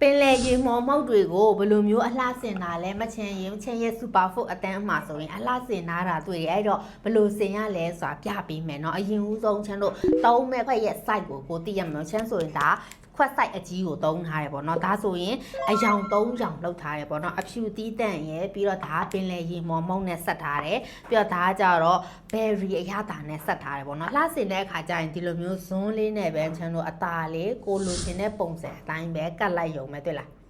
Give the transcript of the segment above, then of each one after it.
င်လေရေမော်မောက်တွေကိုဘယ်လိုမျိုးအလှဆင်တာလဲမချင်ရင်ချင်းရဲ့ super food အတန်းအမှာဆိုရင်အလှဆင်နာတာတွေ့တယ်အဲ့တော့ဘယ်လိုဆင်ရလဲဆိုတာပြပေးမယ်เนาะအရင်ဦးဆုံးချမ်းတို့သုံးမဲ့ခွက်ရဲ့ site ကိုသိရမှာเนาะချမ်းဆိုရင်ဒါခွက် site အကြီးကိုသုံးထားတယ်ပေါ့เนาะဒါဆိုရင်အယောင်3ယောင်လောက်ထားတယ်ပေါ့เนาะအဖြူတီးတန့်ရဲ့ပြီးတော့ဒါပင်လေရေမော်မုံနဲ့ဆက်ထားတယ်ပြီးတော့ဒါကြတော့ berry အရသာနဲ့ဆက်ထားတယ်ပေါ့เนาะလှဆင်တဲ့အခါကျရင်ဒီလိုမျိုးဇွန်းလေးနဲ့ပဲချမ်းတို့အตาလေးကိုလိုချင်တဲ့ပုံစံအတိုင်းပဲကတ်လိုက်ရုံပဲတွေ့လား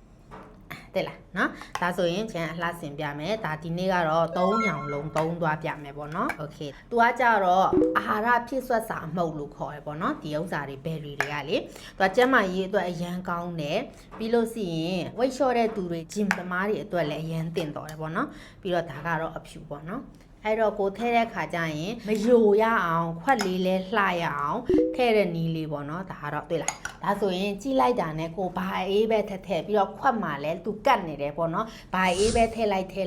တဲ့လားเนาะဒါဆိုရင်ချမ်းအလှဆင်ပြမယ်ဒါဒီနေ့ကတော့3ရောင်လုံး3သွားပြမယ်ပေါ့เนาะโอเคသူကကြတော့အာဟာရဖြစ်ဆွတ်စာအမှုတ်လို့ခေါ်ရပေါ့เนาะဒီဥစ္စာတွေ berry တွေကလေသူကကျန်းမာရေးအတွက်အရန်ကောင်းတယ်ပြီးလို့ရှိရင် weight short တဲ့သူတွေ gym သမားတွေအတွက်လည်းအရန်တင်တော်တယ်ပေါ့เนาะပြီးတော့ဒါကတော့အဖြူပေါ့เนาะအဲ့တော့ကိုထဲတဲ့ခါကျရင်မယိုရအောင်ခွက်လေးလဲလှရအောင်ထဲတဲ့နီးလေးပေါ့နော်ဒါကတော့တွေ့လားဒါဆိုရင်ကြိလိုက်တာနဲ့ကိုဘာအေးပဲထက်ပြီးတော့ခွက်မှာလဲသူကတ်နေတယ်ပေါ့နော်ဘာအေးပဲထဲလိုက်လှ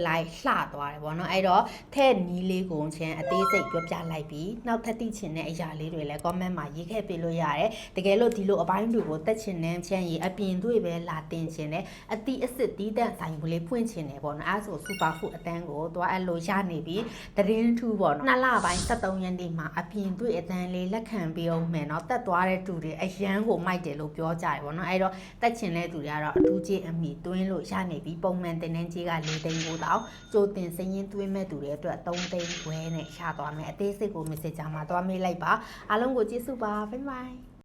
သွားတယ်ပေါ့နော်အဲ့တော့ထဲနီးလေးကိုချင်းအသေးစိတ်ပြောပြလိုက်ပြီးနောက်ထပ်သိချင်တဲ့အရာလေးတွေလဲ comment မှာရေးခဲ့ပေးလို့ရတယ်တကယ်လို့ဒီလိုအပိုင်းတွေကိုတက်ချင်တဲ့ချမ်းရေးအပြင်တွေပဲလာတင်ချင်တယ်အသီးအစစ်တီးတဲ့ဆိုင်ကလေးဖွင့်ချင်တယ်ပေါ့နော်အဲ့ဆို super food အတန်းကိုသွားအဲ့လိုရနေပြီတရင်ထူပေါ့နော်2လပိုင်း73ရက်နေ့မှာအပြင်တွေ့အတန်းလေးလက်ခံပေးအောင်မယ်เนาะတက်သွားတဲ့သူတွေအရန်ကိုမိုက်တယ်လို့ပြောကြတယ်ပေါ့နော်အဲ့တော့တက်ချင်တဲ့သူတွေကတော့အထူးကြီးအမိတွင်းလို့ရနေပြီပုံမှန်တင်နှင်းကြီးက4သိန်းကိုတောင်ကြိုတင်စရင်တွင်းမဲ့သူတွေအတွက်3သိန်းခွဲနဲ့ရသွားမယ်အသေးစိတ်ကို message မှာသွားမေးလိုက်ပါအားလုံးကိုကျေးဇူးပါ bye bye